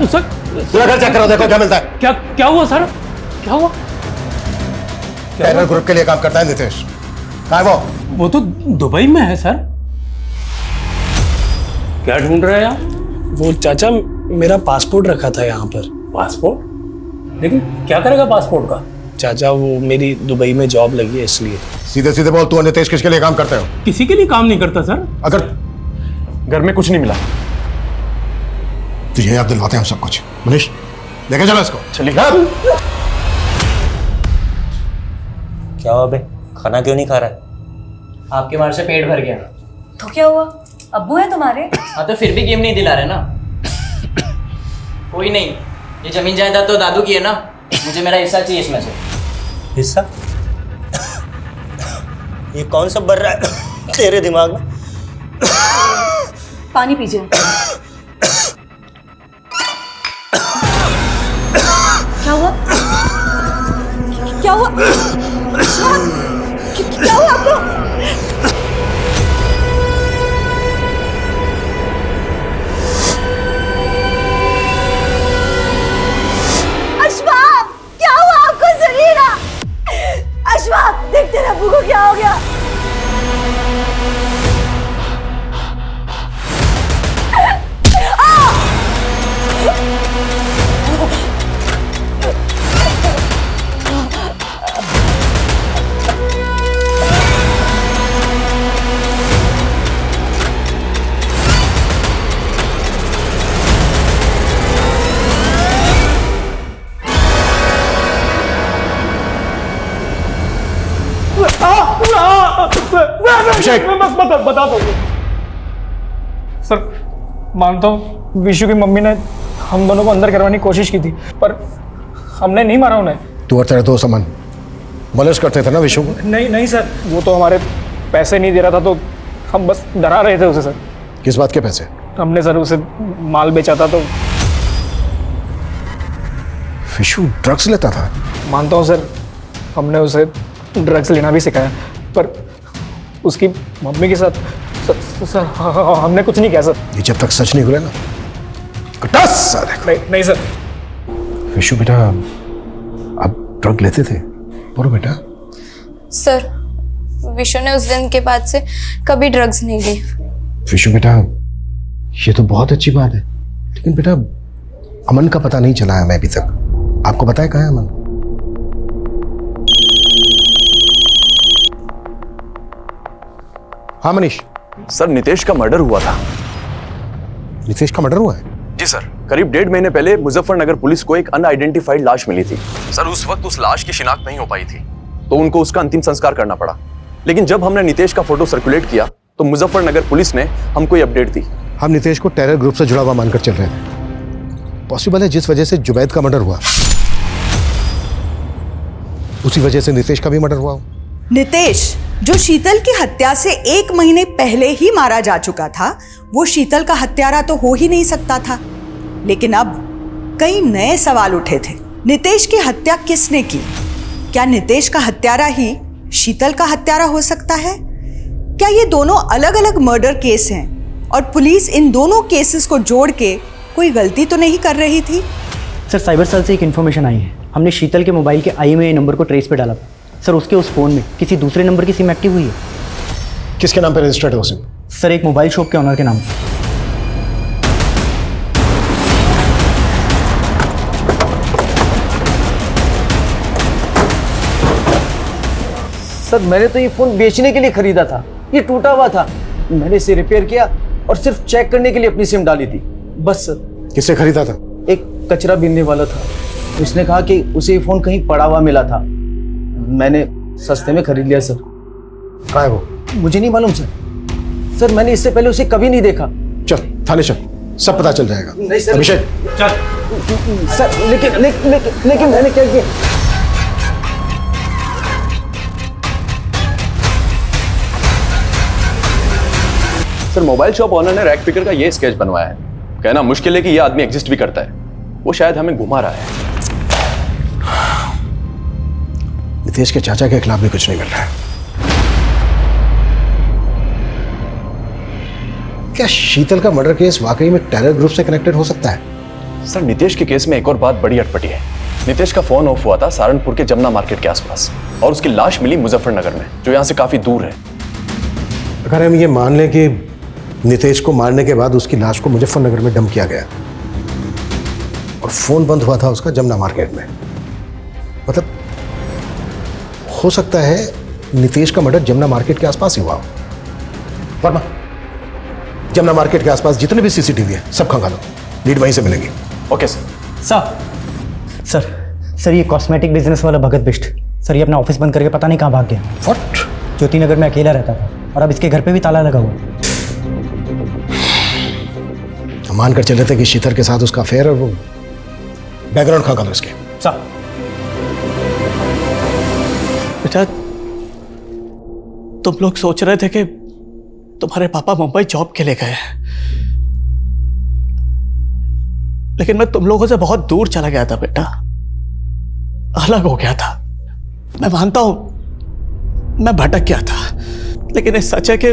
[SPEAKER 9] सर, पूरा घर चेक करो, देखो क्या मिलता है।
[SPEAKER 11] क्या हुआ सर? क्या हुआ?
[SPEAKER 9] टेरर ग्रुप के लिए काम करता है नितेश। कहाँ है
[SPEAKER 11] वो तो दुबई में है सर। क्या ढूंढ रहे हैं आप? वो चाचा, मेरा पासपोर्ट रखा था यहाँ पर। पासपोर्ट? लेकिन क्या करेगा पासपोर्ट का? चाचा, वो मेरी दुबई में जॉब लगी है इसलिए।
[SPEAKER 9] सीधे सीधे बोल, तू और नितेश किसके लिए काम करते हो?
[SPEAKER 11] किसी के लिए काम नहीं करता सर।
[SPEAKER 10] अगर घर में कुछ नहीं मिला
[SPEAKER 9] तुझे याद दिलवाते हैं हम सब कुछ। मनीष, लेके चलो इसको।
[SPEAKER 10] चलिए।
[SPEAKER 14] क्या हुआ बे, खाना क्यों नहीं खा रहा है?
[SPEAKER 4] आपके मार से पेट भर गया।
[SPEAKER 13] तो क्या हुआ, अब्बू है तुम्हारे?
[SPEAKER 4] हाँ, तो फिर भी गेम नहीं दिला रहे ना। कोई नहीं, ये जमीन जायदाद तो दादू की है ना, मुझे मेरा हिस्सा चाहिए इसमें से।
[SPEAKER 14] हिस्सा? ये कौन सा बर रहा है तेरे दिमाग में?
[SPEAKER 13] पानी पीजिए। क्या हुआ? क्या हुआ? क्या हुआ आपको? अशफाक, क्या हुआ आपको? सरीरा, अशफाक, देख तेरे अब्बू को क्या हो गया?
[SPEAKER 11] अभिषेक, बता दो सर। मानता हूँ विशु की मम्मी ने हम दोनों को अंदर करवाने की कोशिश की थी, पर हमने नहीं मारा उन्हें।
[SPEAKER 9] तू और तेरे दोस्त अमन मलिश करते थे ना विशु को?
[SPEAKER 11] नहीं सर, वो तो हमारे पैसे नहीं दे रहा था, तो हम बस डरा रहे थे उसे सर।
[SPEAKER 9] किस बात के पैसे?
[SPEAKER 11] हमने सर उसे माल बेचा था। तो
[SPEAKER 9] विशु ड्रग्स लेता था?
[SPEAKER 11] मानता हूँ सर, हमने उसे ड्रग्स लेना भी सिखाया, पर उसकी मम्मी के साथ सर हमने कुछ नहीं किया सर।
[SPEAKER 9] ये जब तक सच नहीं खुले ना, कटास साले।
[SPEAKER 11] नहीं सर।
[SPEAKER 9] विशु बेटा, आप ड्रग लेते थे? बोलो बेटा।
[SPEAKER 2] सर, विशु ने उस दिन के बाद से कभी ड्रग्स नहीं ली।
[SPEAKER 9] विशु बेटा, ये तो बहुत अच्छी बात है, लेकिन बेटा अमन का पता नहीं चला है हमें अभी तक। आपको पता है कहाँ है अमन? हाँ मनीष।
[SPEAKER 10] सर, नितेश का मर्डर हुआ था।
[SPEAKER 9] नितेश का मर्डर हुआ है?
[SPEAKER 10] जी सर, करीब 1.5 महीने पहले मुजफ्फरनगर पुलिस को एक अनआइडेंटिफाइड लाश मिली थी। सर, उस वक्त उस लाश की शिनाख्त नहीं हो पाई थी, तो उनको उसका अंतिम संस्कार करना पड़ा। लेकिन जब हमने नितेश का फोटो सर्कुलेट किया तो मुजफ्फरनगर पुलिस ने हमको ये अपडेट दी।
[SPEAKER 9] हम नितेश को टेरर ग्रुप से जुड़ा हुआ मानकर चल रहे थे। पॉसिबल है जिस वजह से जुबैद का मर्डर हुआ, उसी वजह से नितेश का भी मर्डर हुआ हो।
[SPEAKER 8] नितेश, जो शीतल की हत्या से 1 महीने पहले ही मारा जा चुका था, वो शीतल का हत्यारा तो हो ही नहीं सकता था। लेकिन अब कई नए सवाल उठे थे। नितेश की हत्या किसने की? क्या नितेश का हत्यारा ही शीतल का हत्यारा हो सकता है? क्या ये दोनों अलग अलग मर्डर केस हैं और पुलिस इन दोनों केसेस को जोड़ के कोई गलती तो नहीं कर रही थी?
[SPEAKER 3] सर, साइबर सेल से एक इन्फॉर्मेशन आई है। हमने शीतल के मोबाइल के IMEI नंबर को ट्रेस पे डाला। सर, उसके उस फ़ोन में किसी दूसरे नंबर की सिम एक्टिव हुई है।
[SPEAKER 9] किसके नाम पे रजिस्टर्ड है वो सिम?
[SPEAKER 3] सर, एक मोबाइल शॉप के ऑनर के नाम पे।
[SPEAKER 12] सर, मैंने तो ये फ़ोन बेचने के लिए ख़रीदा था। ये टूटा हुआ था, मैंने इसे रिपेयर किया और सिर्फ चेक करने के लिए अपनी सिम डाली थी, बस सर।
[SPEAKER 9] किससे खरीदा था?
[SPEAKER 12] एक कचरा बीनने वाला था, उसने कहा कि उसे ये फ़ोन कहीं पड़ा हुआ मिला था, मैंने सस्ते में खरीद लिया सर।
[SPEAKER 9] कहाँ है वो?
[SPEAKER 12] मुझे नहीं मालूम सर। सर, मैंने इससे पहले उसे कभी नहीं देखा।
[SPEAKER 9] चल थाने चल, सब पता चल जाएगा।
[SPEAKER 12] नहीं सर।
[SPEAKER 9] अभिषेक
[SPEAKER 12] चल। सर, लेकिन मैंने क्या किया?
[SPEAKER 10] सर, मोबाइल शॉप ओनर ने रैक पिकर का ये स्केच बनवाया है। कहना मुश्किल है कि ये आदमी एग्जिस्ट भी करता है। वो शायद हमें घुमा रहा है।
[SPEAKER 9] नितेश के चाचा के खिलाफ भी कुछ नहीं मिल रहा है। क्या शीतल का मर्डर केस वाकई में टेरर ग्रुप से कनेक्टेड हो सकता है?
[SPEAKER 10] सर, नितेश के केस में एक और बात बड़ी अटपटी है। नितेश का फोन ऑफ हुआ था सहारनपुर के जमुना मार्केट के आसपास और उसकी लाश मिली मुजफ्फरनगर में, जो यहाँ से काफी दूर है।
[SPEAKER 9] अगर हम ये मान लें कि नितेश को मारने के बाद उसकी लाश को मुजफ्फरनगर में डंप किया गया और फोन बंद हुआ था उसका जमुना मार्केट में, मतलब हो सकता है नितेश का मर्डर जमुना मार्केट के आसपास ही हुआ हो। वर्मा, जमुना मार्केट के आसपास जितने भी CCTV है सब खंगालो, लीड वहीं से मिलेगी।
[SPEAKER 10] Okay sir.
[SPEAKER 3] सर, ये कॉस्मेटिक बिजनेस वाला भगत बिष्ट, सर ये अपना ऑफिस बंद करके पता नहीं कहाँ भाग गया।
[SPEAKER 9] व्हाट?
[SPEAKER 3] ज्योति नगर में अकेला रहता था और अब इसके घर पे भी ताला लगा हुआ।
[SPEAKER 9] हम मान कर चल रहे थे कि शीतल के साथ उसका अफेयर, और वो बैकग्राउंड खंगालो इसके।
[SPEAKER 3] सर,
[SPEAKER 11] बेटा, तुम लोग सोच रहे थे कि तुम्हारे पापा मुंबई जॉब के लिए गए हैं, लेकिन मैं तुम लोगों से बहुत दूर चला गया था बेटा, अलग हो गया था। मैं मानता हूं मैं भटक गया था, लेकिन ये सच है कि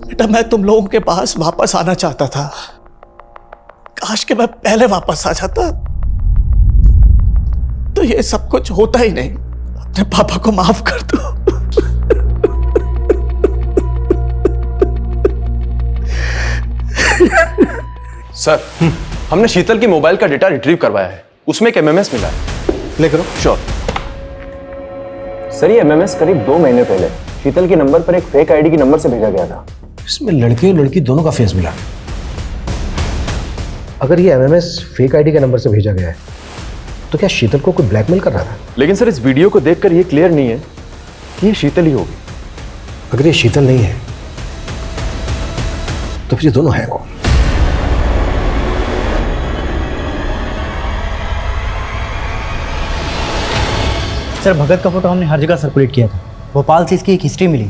[SPEAKER 11] बेटा मैं तुम लोगों के पास वापस आना चाहता था। काश कि मैं पहले वापस आ जाता तो ये सब कुछ होता ही नहीं। अपने पापा को माफ कर दो।
[SPEAKER 10] सर, हमने शीतल की मोबाइल का डेटा रिट्रीव करवाया है, उसमें एक MMS मिला है।
[SPEAKER 9] प्ले करो।
[SPEAKER 10] श्योर।
[SPEAKER 15] सर, ये MMS करीब 2 महीने पहले शीतल के नंबर पर एक फेक ID के नंबर से भेजा गया था।
[SPEAKER 9] इसमें लड़के और लड़की दोनों का फेस मिला। अगर ये MMS फेक ID के नंबर से भेजा गया है तो क्या शीतल को कोई ब्लैकमेल कर रहा था?
[SPEAKER 10] लेकिन सर, इस वीडियो को देखकर ये क्लियर नहीं है कि ये शीतल ही होगी।
[SPEAKER 9] अगर ये शीतल नहीं है तो फिर ये दोनों हैं कौन?
[SPEAKER 3] सर, भगत का फोटो हमने हर जगह सर्कुलेट किया था। भोपाल से इसकी एक हिस्ट्री मिली।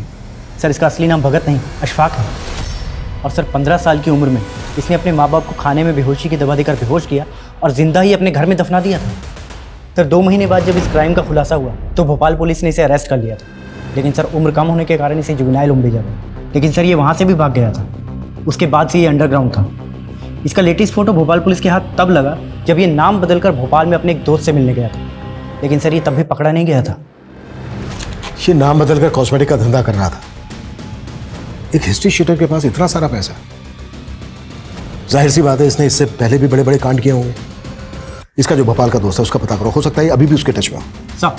[SPEAKER 3] सर, इसका असली नाम भगत नहीं अशफाक है। और सर, 15 साल की उम्र में इसने अपने माँ बाप को खाने में बेहोशी की दवा देकर बेहोश किया और जिंदा ही अपने घर में दफना दिया था। सर, 2 महीने बाद जब इस क्राइम का खुलासा हुआ तो भोपाल पुलिस ने इसे अरेस्ट कर लिया था, लेकिन सर उम्र कम होने के कारण इसे जुवेनाइल होम भेजा गया। लेकिन सर ये वहाँ से भी भाग गया था। उसके बाद से ये अंडरग्राउंड था। इसका लेटेस्ट फोटो भोपाल पुलिस के हाथ तब लगा जब ये नाम बदलकर भोपाल में अपने एक दोस्त से मिलने गया था, लेकिन सर ये तब भी पकड़ा नहीं गया था।
[SPEAKER 9] ये नाम बदलकर कॉस्मेटिक का धंधा कर रहा था। एक हिस्ट्री शीटर के पास इतना सारा पैसा, जाहिर सी बात है इसने इससे पहले भी बड़े बड़े कांड किए होंगे। इसका जो भोपाल का दोस्त है उसका पता करो, हो सकता है अभी भी उसके टच में हो।
[SPEAKER 3] साहब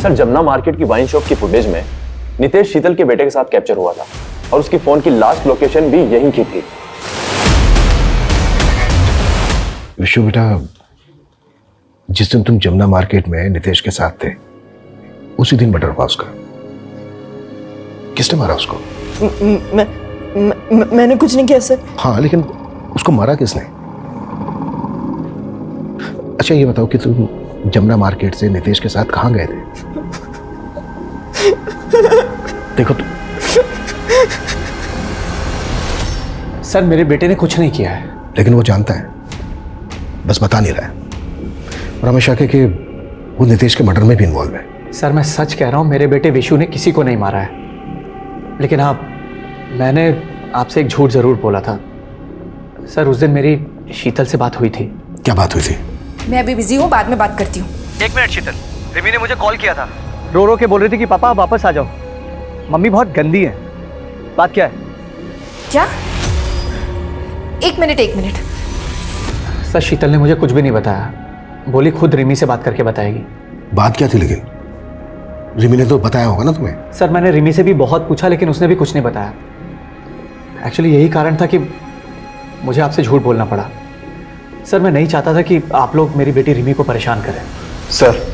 [SPEAKER 15] सर, जमुना मार्केट की वाइन शॉप की फुटेज में नितेश शीतल के बेटे के साथ कैप्चर हुआ था और उसकी फोन की लास्ट लोकेशन भी यहीं की थी।
[SPEAKER 9] विशु बेटा, जिस दिन तुम जमुना मार्केट में नितेश के साथ थे उसी दिन मर्डर हुआ उसका। किसने मारा उसको?
[SPEAKER 16] मैंने कुछ नहीं किया सर।
[SPEAKER 9] हाँ, लेकिन उसको मारा किसने? अच्छा ये बताओ कि तुम जमुना मार्केट से नितेश के साथ कहाँ गए थे? देखो तुम।
[SPEAKER 12] सर मेरे बेटे ने कुछ नहीं किया है।
[SPEAKER 9] लेकिन वो जानता है, बस बता नहीं रहा है। और हमें शक है कि वो नितेश के मर्डर में भी इन्वॉल्व है।
[SPEAKER 12] सर मैं सच कह रहा हूँ, मेरे बेटे विशु ने किसी को नहीं मारा है। लेकिन हाँ, मैंने आपसे एक झूठ जरूर बोला था। सर उस दिन मेरी शीतल से बात हुई थी।
[SPEAKER 9] क्या बात हुई थी?
[SPEAKER 1] मैं अभी बिजी हूँ, बाद में बात करती हूँ।
[SPEAKER 3] एक मिनट शीतल, रिमी ने मुझे कॉल किया था। रो रो के बोल रही थी कि पापा आप वापस आ जाओ, मम्मी बहुत गंदी है। बात क्या है?
[SPEAKER 1] क्या? एक मिनट।
[SPEAKER 12] सर शीतल ने मुझे कुछ भी नहीं बताया, बोली खुद रिमी से बात करके बताएगी।
[SPEAKER 9] बात क्या थी? लेकिन रिमी ने तो बताया होगा ना तुम्हें।
[SPEAKER 12] सर मैंने रिमी से भी बहुत पूछा लेकिन उसने भी कुछ नहीं बताया। एक्चुअली यही कारण था कि मुझे आपसे झूठ बोलना पड़ा। सर मैं नहीं चाहता था कि आप लोग मेरी बेटी रिमी को परेशान करें।
[SPEAKER 10] सर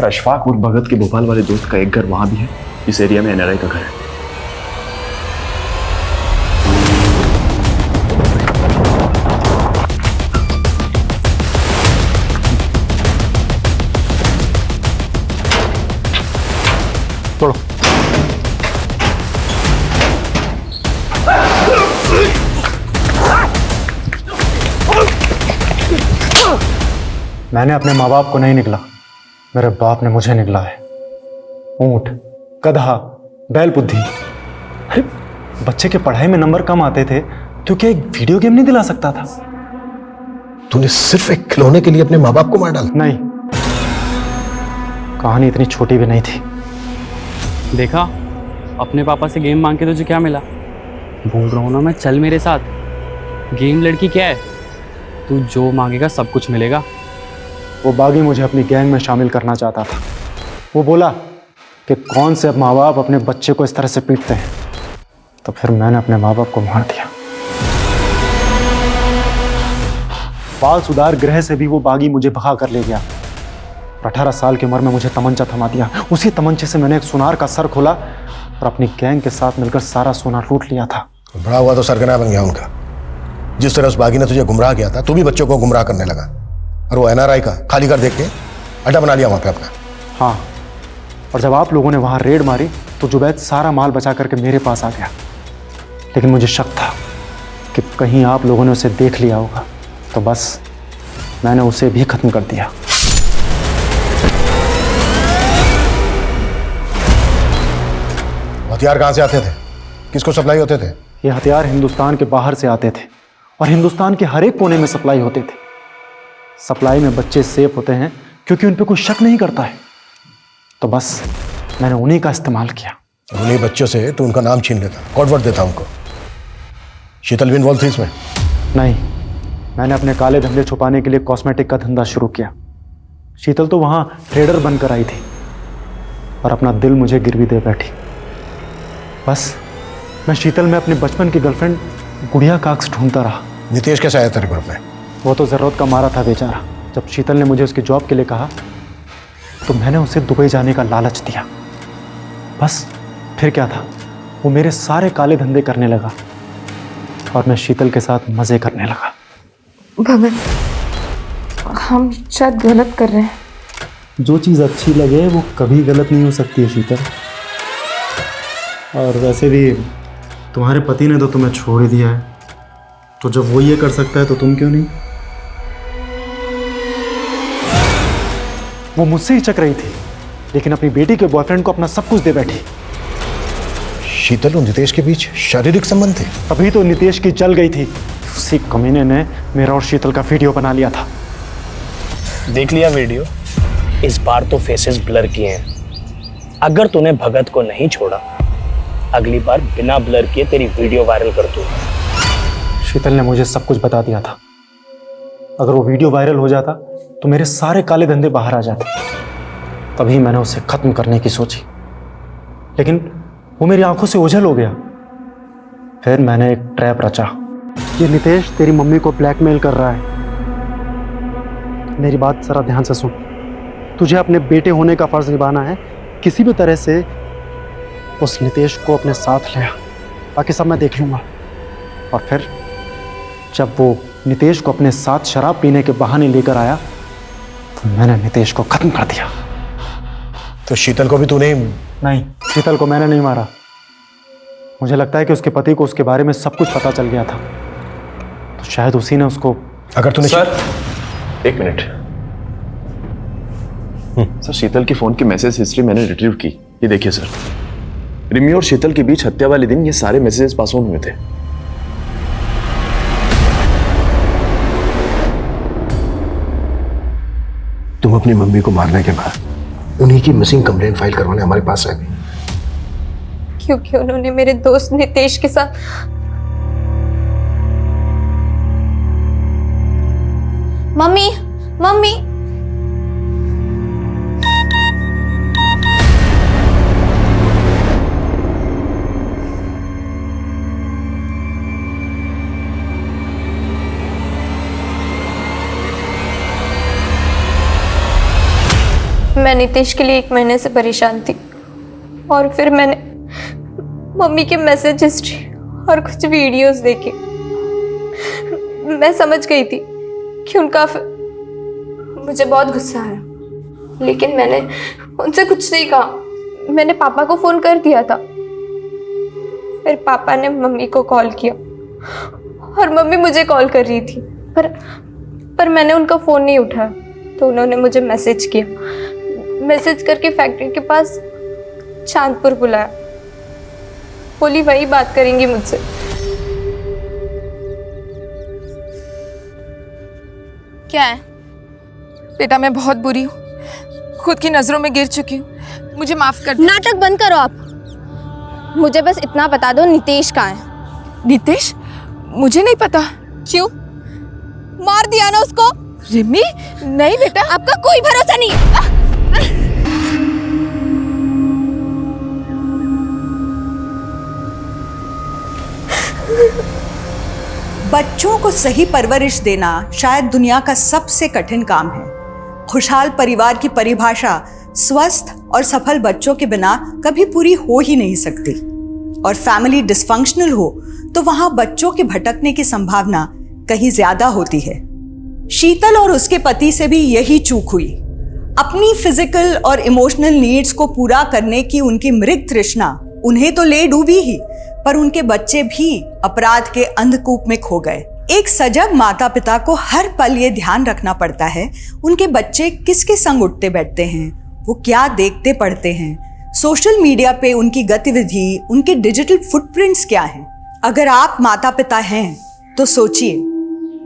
[SPEAKER 10] अशफाक और भगत के भोपाल वाले दोस्त का एक घर वहां भी है। इस एरिया में एनआरआई का घर है।
[SPEAKER 3] तोड़ो। मैंने अपने माँ बाप को नहीं निकला, मेरे बाप ने मुझे निकला है। ऊंट, गधा, बैल बुद्धि। अरे बच्चे के पढ़ाई में नंबर कम आते थे तो क्या एक वीडियो गेम नहीं दिला सकता था?
[SPEAKER 9] तूने सिर्फ एक खिलौने के लिए अपने माँ बाप को मार डाला?
[SPEAKER 3] नहीं, कहानी इतनी छोटी भी नहीं थी।
[SPEAKER 4] देखा, अपने पापा से गेम मांग के तुझे क्या मिला? बोल रहा हूँ ना मैं, चल मेरे साथ। गेम लड़की क्या है, तू जो मांगेगा सब कुछ मिलेगा।
[SPEAKER 3] वो बागी मुझे अपनी गैंग में शामिल करना चाहता था। वो बोला कि कौन से माँ बाप अपने बच्चे को इस तरह से पीटते हैं, तो फिर मैंने अपने माँ बाप को मार दिया। बाल सुधार गृह से भी वो बागी मुझे भगा कर ले गया और 18 साल की उम्र में मुझे तमंचा थमा दिया। उसी तमंचे से मैंने एक सुनार का सर खोला और अपनी गैंग के साथ मिलकर सारा सोना लूट लिया था।
[SPEAKER 9] बड़ा हुआ तो सरगना बन गया उनका। जिस तरह उस बागी ने तुझे गुमराह किया था, तू भी बच्चों को गुमराह करने लगा। और वो एनआरआई का खाली घर देख के अड्डा बना लिया वहां पे अपना।
[SPEAKER 3] हाँ, और जब आप लोगों ने वहां रेड मारी तो जुबैद सारा माल बचा करके मेरे पास आ गया। लेकिन मुझे शक था कि कहीं आप लोगों ने उसे देख लिया होगा, तो बस मैंने उसे भी खत्म कर दिया।
[SPEAKER 9] हथियार कहां से आते थे? किसको सप्लाई होते थे?
[SPEAKER 3] ये हथियार हिंदुस्तान के बाहर से आते थे और हिंदुस्तान के हर एक कोने में सप्लाई होते थे। सप्लाई में बच्चे सेफ होते हैं क्योंकि उन पर कोई शक नहीं करता है, तो बस मैंने उन्हीं का इस्तेमाल किया।
[SPEAKER 9] उन्हीं बच्चों से तो उनका नाम छीन लेता, कोडवर्ड देता उनको। शीतल भी इन्वॉल्व थी इसमें?
[SPEAKER 3] नहीं, मैंने अपने काले धंधे छुपाने के लिए कॉस्मेटिक का धंधा शुरू किया। शीतल तो वहां ट्रेडर बनकर आई थी और अपना दिल मुझे गिरवी दे बैठी। बस मैं शीतल में अपने बचपन की गर्लफ्रेंड गुड़िया काक्स ढूंढता रहा।
[SPEAKER 9] नितेश कैसे आया तेरे ग्रुप में?
[SPEAKER 3] वो तो जरूरत का मारा था बेचारा। जब शीतल ने मुझे उसकी जॉब के लिए कहा तो मैंने उसे दुबई जाने का लालच दिया। बस फिर क्या था, वो मेरे सारे काले धंधे करने लगा और मैं शीतल के साथ मजे करने लगा।
[SPEAKER 1] भगत, हम शायद गलत कर रहे हैं।
[SPEAKER 3] जो चीज़ अच्छी लगे वो कभी गलत नहीं हो सकती है शीतल। और वैसे भी तुम्हारे पति ने तो तुम्हें छोड़ ही दिया है,
[SPEAKER 6] तो जब वो ये कर सकता है तो तुम क्यों नहीं?
[SPEAKER 3] वो मुझसे हिचक रही थी, लेकिन अपनी बेटी के बॉयफ्रेंड को अपना सब कुछ दे बैठी।
[SPEAKER 9] शीतल और नितेश के बीच शारीरिक संबंध थे।
[SPEAKER 3] तभी तो नितेश की जल गई थी। उसी कमीने ने मेरा और शीतल का वीडियो बना लिया था।
[SPEAKER 11] देख लिया वीडियो? इस बार तो फेसेस ब्लर किए हैं। अगर तूने भगत को नहीं छोड़ा, अगली बार बिना ब्लर किए तेरी वीडियो वायरल कर दूंगा।
[SPEAKER 3] शीतल ने मुझे सब कुछ बता दिया था। अगर वो वीडियो वायरल हो जाता तो मेरे सारे काले धंधे बाहर आ जाते। तभी मैंने उसे खत्म करने की सोची, लेकिन वो मेरी आंखों से ओझल हो गया। फिर मैंने एक ट्रैप रचा। ये नितेश तेरी मम्मी को ब्लैकमेल कर रहा है। मेरी बात जरा ध्यान से सुन। तुझे अपने बेटे होने का फर्ज निभाना है। किसी भी तरह से उस नितेश को अपने साथ ले आ, बाकी सब मैं देख लूंगा। और फिर जब वो नितेश को अपने साथ शराब पीने के बहाने लेकर आया तो मैंने नितेश को खत्म कर दिया।
[SPEAKER 9] तो शीतल को भी तूने?
[SPEAKER 3] नहीं, शीतल को मैंने नहीं मारा। मुझे लगता है कि उसके पति को उसके बारे में सब कुछ पता चल गया था, तो शायद उसी ने उसको।
[SPEAKER 9] अगर तूने
[SPEAKER 15] सर, एक मिनट। सर, शीतल की फोन की मैसेज हिस्ट्री मैंने रिट्रीव की। ये देखिए सर, रिमी और शीतल के बीच हत्या वाले दिन ये सारे मैसेजेस पास ऑन हुए थे।
[SPEAKER 9] तुम अपनी मम्मी को मारने के बाद उन्हीं की मिसिंग कंप्लेंट फाइल करवाने हमारे पास आ गई,
[SPEAKER 2] क्योंकि उन्होंने मेरे दोस्त नितेश के साथ। मम्मी, मम्मी, मैं नितेश के लिए 1 महीने से परेशान थी, और फिर मैंने मम्मी के मैसेज हिस्ट्री और कुछ वीडियोस देखे। मैं समझ गई थी कि उनका मुझे बहुत गुस्सा आया, लेकिन मैंने उनसे कुछ नहीं कहा। मैंने पापा को फ़ोन कर दिया था। फिर पापा ने मम्मी को कॉल किया और मम्मी मुझे कॉल कर रही थी, पर मैंने उनका फ़ोन नहीं उठाया। तो उन्होंने मुझे मैसेज किया, मैसेज करके फैक्ट्री के पास चांदपुर बुलाया। बोली वही बात करेंगी मुझसे।
[SPEAKER 1] क्या है बेटा? मैं बहुत बुरी हूँ, खुद की नजरों में गिर चुकी हूँ, मुझे माफ कर दो।
[SPEAKER 2] नाटक बंद करो आप। मुझे बस इतना बता दो, नितेश कहाँ है?
[SPEAKER 1] नितेश? मुझे नहीं पता।
[SPEAKER 2] क्यों? मार दिया ना उसको?
[SPEAKER 1] रिमी, नहीं बेटा।
[SPEAKER 2] आपका कोई भरोसा नहीं।
[SPEAKER 8] बच्चों को सही परवरिश देना शायद दुनिया का सबसे कठिन काम है। खुशहाल परिवार की परिभाषा स्वस्थ और सफल बच्चों के बिना कभी पूरी हो ही नहीं सकती, और फैमिली डिस्फंक्शनल हो तो वहां बच्चों के भटकने की संभावना कहीं ज्यादा होती है। शीतल और उसके पति से भी यही चूक हुई। अपनी फिजिकल और इमोशनल नीड्स को पूरा करने की उनकी मृग तृष्णा उन्हें तो ले डूबी ही, पर उनके बच्चे भी अपराध के अंधकूप में खो गए। एक सजग माता पिता को हर पल ये ध्यान रखना पड़ता है उनके बच्चे किसके संग उठते बैठते हैं, वो क्या देखते पढ़ते हैं, सोशल मीडिया पे उनकी गतिविधि, उनके डिजिटल फुटप्रिंट्स क्या हैं। अगर आप माता पिता हैं तो सोचिए,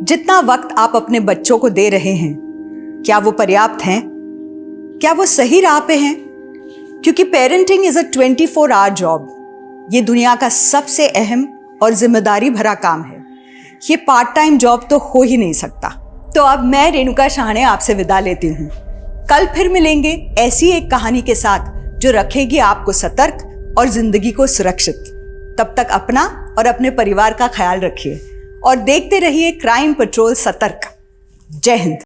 [SPEAKER 8] जितना वक्त आप अपने बच्चों को दे रहे हैं, क्या वो पर्याप्त हैं? क्या वो सही राह पे हैं? क्योंकि parenting is a 24 hour job. ये दुनिया का सबसे अहम और जिम्मेदारी भरा काम है। ये पार्ट टाइम जॉब तो हो ही नहीं सकता। तो अब मैं रेणुका शाहने आपसे विदा लेती हूँ। कल फिर मिलेंगे ऐसी एक कहानी के साथ जो रखेगी आपको सतर्क और जिंदगी को सुरक्षित। तब तक अपना और अपने परिवार का ख्याल रखिए और देखते रहिए क्राइम पेट्रोल सतर्क। जय हिंद।